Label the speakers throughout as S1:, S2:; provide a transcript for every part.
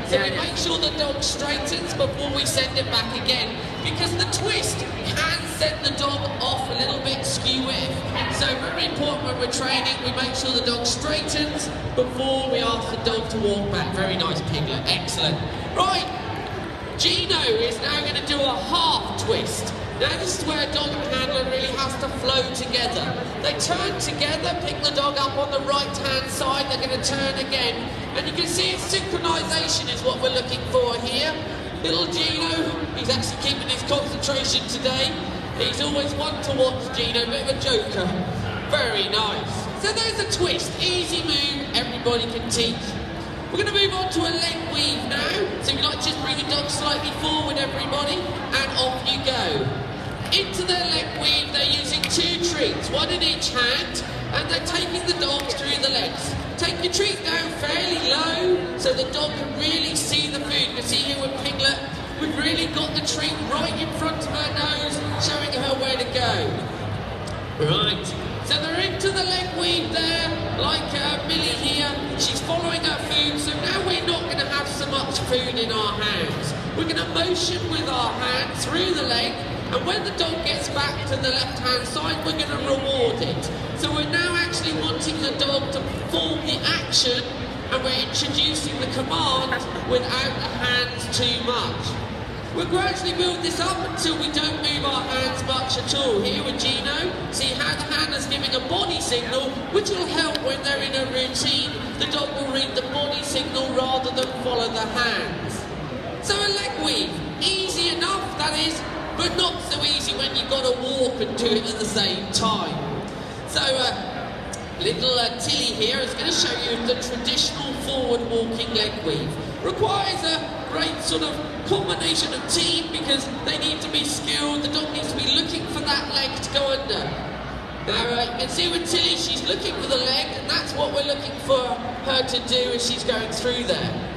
S1: So we make sure the dog straightens before we send it back again, because the twist can send the dog off a little bit skew-with. So very important when we're training, we make sure the dog straightens before we ask the dog to walk back. Very nice, Piglet, excellent. Right, Gino is now going to do a half twist. Now this is where a dog and handler really has to flow together. They turn together, pick the dog up on the right hand side, they're going to turn again. And you can see it's synchronisation is what we're looking for here. Little Gino, he's actually keeping his concentration today. He's always one to watch, Gino, bit of a joker. Very nice. So there's a twist, easy move, everybody can teach. We're going to move on to a leg weave now. So if you like, just bring your dog slightly forward, everybody, and off you go. Into their leg weave, they're using 2 treats, one in each hand, and they're taking the dog through the legs. Take your treat down fairly low, so the dog can really see the food. You can see here with Piglet, we've really got the treat right in front of her nose, showing her where to go. Right, so they're into the leg weave there, like Millie here. She's following her food, so now we're not going to have so much food in our hands. We're going to motion with our hand through the leg, and when the dog gets back to the left-hand side, we're going to reward it. So we're now actually wanting the dog to perform the action, and we're introducing the command without the hands too much. We'll gradually build this up until we don't move our hands much at all. Here with Gino, see how the handler's giving a body signal, which will help when they're in a routine. The dog will read the body signal rather than follow the hands. So a leg weave, easy enough, that is, but not so easy when you've got to walk and do it at the same time. So little Tilly here is going to show you the traditional forward walking leg weave. Requires a great sort of combination of team because they need to be skilled, the dog needs to be looking for that leg to go under. Now you can see with Tilly, she's looking for the leg, and that's what we're looking for her to do as she's going through there.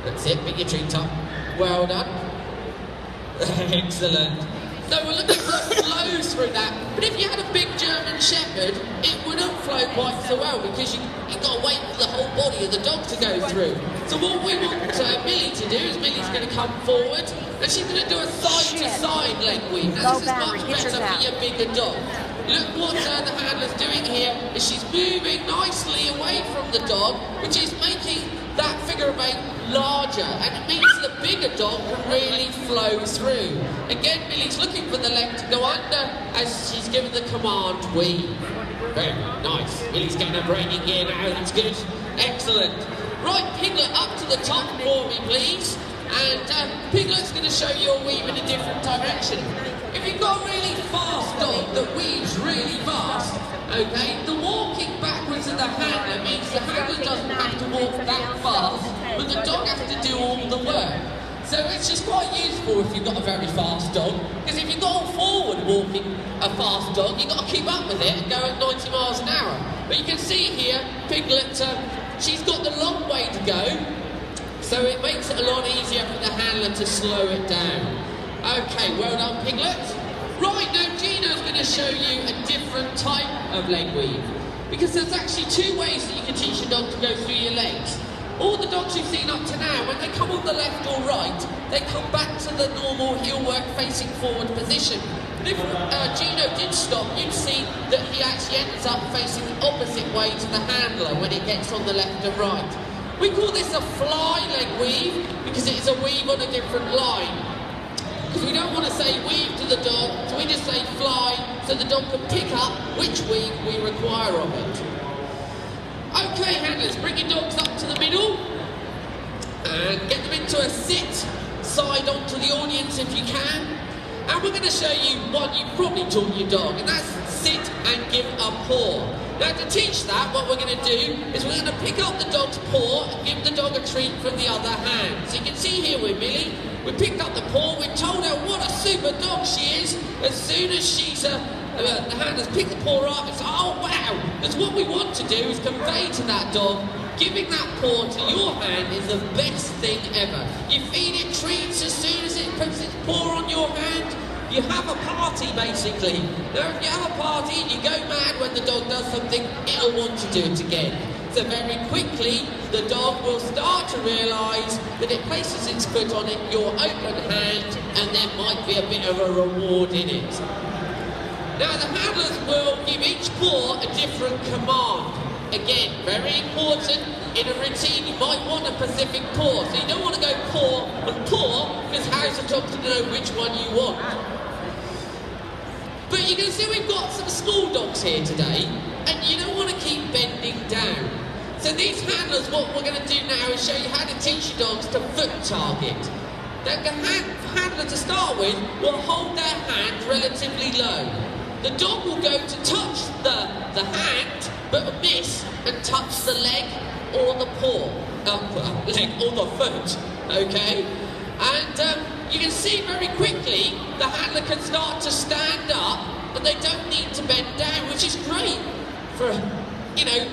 S1: That's it, pick your treat up. Well done. Excellent. So we're looking for a flow through that. But if you had a big German Shepherd, it wouldn't flow quite so well because you've got to wait for the whole body of the dog to go through. So what we want Millie to do is Millie's going to come forward and she's going to do a side-to-side leg weave. Now this is much better for your bigger dog. Look what the handler's doing here is she's moving nicely away from the dog, which is making that figure of 8 larger, and it means the bigger dog can really flow through. Again, Millie's looking for the leg to go under as she's given the command weave. Very nice. Millie's getting her brain in gear now, that's good. Excellent. Right, Piglet, up to the top for me, please. And Piglet's going to show you a weave in a different direction. If you've got a really fast dog that weaves really fast, okay, the walking backwards of the handler means the handler doesn't have to walk that fast, but the dog has to do all the work. So it's just quite useful if you've got a very fast dog, because if you've got a forward walking a fast dog, you've got to keep up with it and go at 90 miles an hour. But you can see here, Piglet, she's got the long way to go, so it makes it a lot easier for the handler to slow it down. Okay, well done, Piglet. Right, now Gino's going to show you a different type of leg weave, because there's actually 2 ways that you can teach your dog to go through your legs. All the dogs you've seen up to now, when they come on the left or right, they come back to the normal heel work facing forward position. But if Gino did stop, you'd see that he actually ends up facing the opposite way to the handler when it gets on the left and right. We call this a fly leg weave because it is a weave on a different line. Because we don't want to say weave to the dog, so we just say fly, so the dog can pick up which weave we require of it. Okay, handlers, bring your dogs up to the middle, and get them into a sit, side onto the audience if you can. And we're going to show you one you've probably taught your dog, and that's sit and give a paw. Now to teach that, what we're going to do is we're going to pick up the dog's paw and give the dog a treat from the other hand. So you can see here with Millie, we picked up the paw, we told her what a super dog she is. As soon as she's, the handler's picked the paw up, it's oh wow! That's what we want to do is convey to that dog, giving that paw to your hand is the best thing ever. You feed it treats as soon as it puts its paw on your hand, you have a party basically. Now if you have a party and you go mad when the dog does something, it'll want to do it again. So very quickly, the dog will start to realise that it places its foot on it, your open hand, and there might be a bit of a reward in it. Now the handlers will give each paw a different command. Again, very important, in a routine you might want a specific paw, so you don't want to go paw and paw, because how's the dog to know which one you want? But you can see we've got some school dogs here today, and you don't want to keep bending down. So these handlers, what we're going to do now is show you how to teach your dogs to foot target. Now the handler to start with will hold their hand relatively low. The dog will go to touch the hand, but miss and touch the leg or the paw. Leg or the foot, okay? And you can see very quickly the handler can start to stand up and they don't need to bend down, which is great for, you know,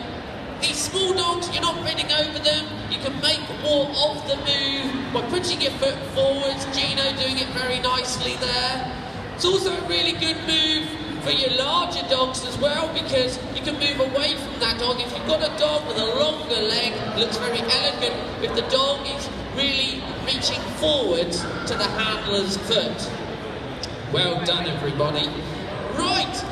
S1: these small dogs. You're not bending over them, you can make more of the move by putting your foot forwards. Gino doing it very nicely there. It's also a really good move for your larger dogs as well, because you can move away from that dog. If you've got a dog with a longer leg, it looks very elegant if the dog is really reaching forwards to the handler's foot. Well done, everybody. Right,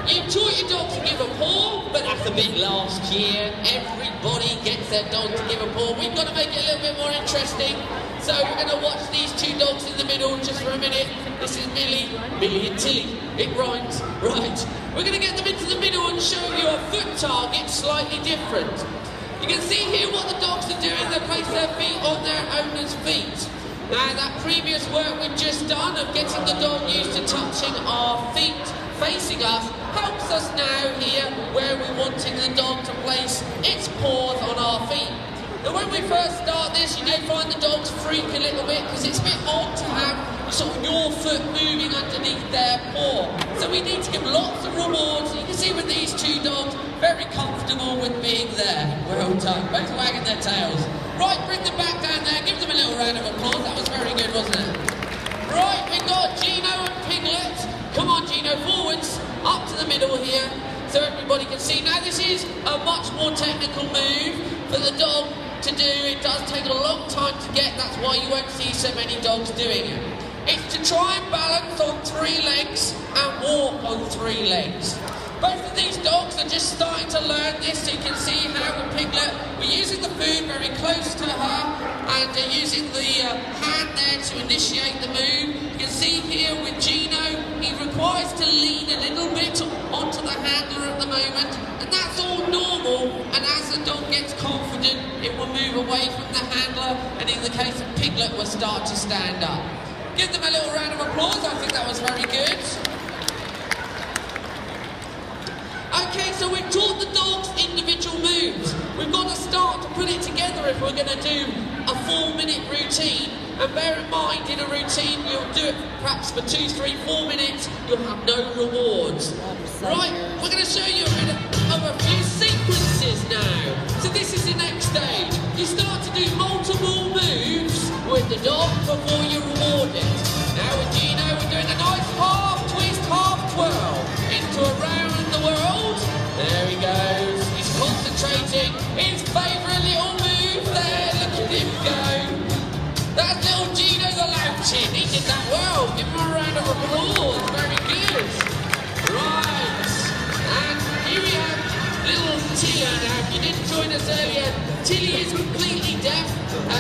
S1: you taught your dog to give a paw, but that's a bit last year. Everybody gets their dog to give a paw. We've got to make it a little bit more interesting. So we're going to watch these two dogs in the middle just for a minute. This is Millie and Tilly. It rhymes. Right, we're going to get them into the middle and show you a foot target slightly different. You can see here what the dogs are doing. They place their feet on their owner's feet. Now that previous work we've just done of getting the dog used to touching our feet facing us helps us now here where we're wanting the dog to place its paws on our feet. Now when we first start this, you may find the dogs freak a little bit because it's a bit odd to have sort of your foot moving underneath their paw. So we need to give lots of rewards. You can see with these two dogs, very comfortable with being there. Well done, both wagging their tails. Right, bring them back down there, give them a little round of applause. That was very good, wasn't it? Right, we've got Gino and Piglet. Come on Gino, forwards, up to the middle here, so everybody can see. Now this is a much more technical move for the dog to do. It does take a long time to get, that's why you won't see so many dogs doing it. It's to try and balance on 3 legs and walk on 3 legs. Both of these dogs are just starting to learn this, so you can see how with Piglet, we're using the food very close to her and using the hand there to initiate the move. You can see here with Gino, he requires to lean a little bit onto the handler at the moment, and that's all normal, and as the dog gets confident, it will move away from the handler, and in the case of Piglet, will start to stand up. Give them a little round of applause, I think that was very good. Okay, so we've taught the dogs individual moves. We've got to start to put it together if we're going to do a 4-minute routine. And bear in mind, in a routine, you'll do it perhaps for 2, 3, 4 minutes, you'll have no rewards. Right, we're going to show you a few sequences now. So this is the next stage. You start to do multiple moves with the dog before you reward it. Now with Gino, we're doing a nice half twist, half twirl into around the world. There he goes. He's concentrating. His favourite little move there. Look at him go. That's little Gino the Louchin. He did that well. Give him a round of applause. Very good. Right. And here we have little Tia. Now, if you didn't join us earlier, Tilly is completely deaf.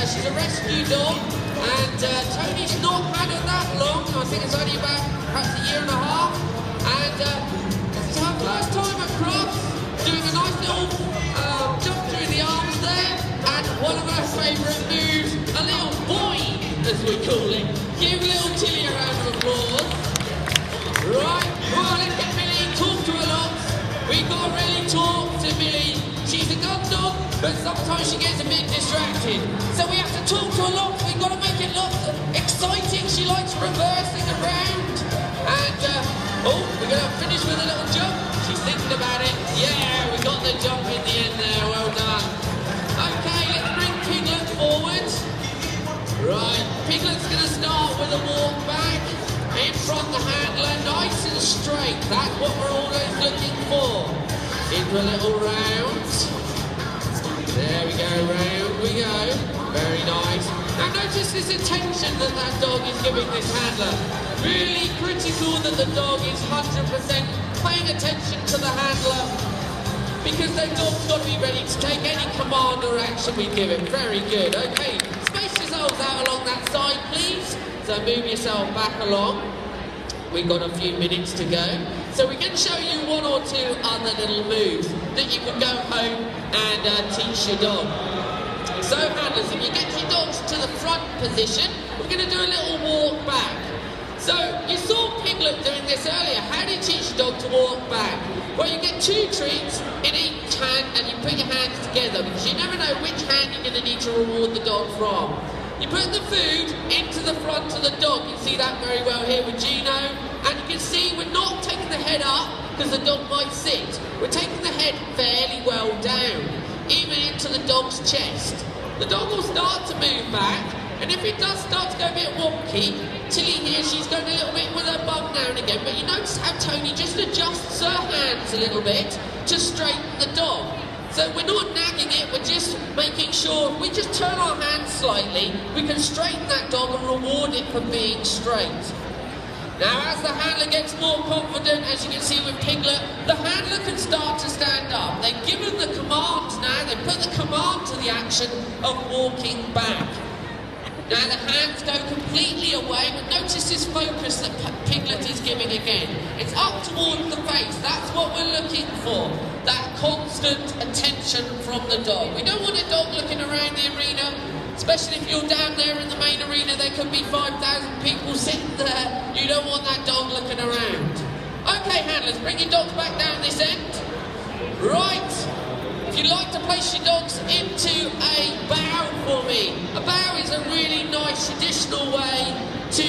S1: She's a rescue dog. And Tony's not had her that long. I think it's only about perhaps a year and a half. And it's her first time across, doing a nice little jump through the arms there. And one of her favourite moves, a little boy, as we call it. Give little Tilly a round of applause. Right, well, let's get Millie, talk to her lots. We've got to really talk to Millie. She's a gun dog, but sometimes she gets a bit distracted. So we have to talk to her lots. We've got to make it lots exciting. She likes reversing around. And, oh, we're going to finish with a little jump. She's thinking about it. Yeah, we got the jump in the end there. Well done. Okay, let's bring Piglet forward. Right, Piglet's going to start with a walk back. In front the handler, nice and straight. That's what we're always looking for. Into a little round. There we go, round we go. Very nice. Now Now notice this attention that that dog is giving this handler. Really critical that the dog is 100% paying attention to the handler, because the dog's got to be ready to take any command or action we give him. Very good. Okay, space yourselves out along that side, please. So move yourself back along. We've got a few minutes to go. So we can show you one or two other little moves that you can go home and teach your dog. So handlers, if you get your dogs to the front position, we're going to do a little walk back. So you saw Piglet doing this earlier. How do you teach your dog to walk back? Well, you get 2 treats in each hand and you put your hands together, because you never know which hand you're going to need to reward the dog from. You put the food into the front of the dog. You see that very well here with Gino. And you can see we're not taking the head up because the dog might sit. We're taking the head fairly well down, even into the dog's chest. The dog will start to move back, and if it does start to go a bit wonky, Tilly here, she's going a little bit with her bum now and again, but you notice how Tony just adjusts her hands a little bit to straighten the dog. So we're not nagging it, we're just making sure if we just turn our hands slightly, we can straighten that dog and reward it for being straight. Now as the handler gets more confident, as you can see with Piglet, the handler can start to stand up. They've given the command now, they put the command to the action of walking back. Now the hands go completely away, but notice this focus that Piglet is giving again. It's up towards the face, that's what we're looking for. That constant attention from the dog. We don't want a dog looking around the arena, especially if you're down there in the main arena, there could be 5,000 people sitting there. You don't want that dog looking around. Okay handlers, bring your dogs back down this end. Right. If you'd like to place your dogs into a bow for me. A bow is a really nice traditional way to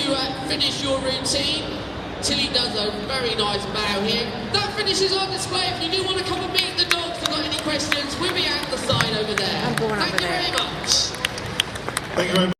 S1: finish your routine. Tilly does a very nice bow here. That finishes our display. If you do want to come and meet the dogs and got any questions, we'll be out the side over there. Thank you very much.
S2: Thank you very much.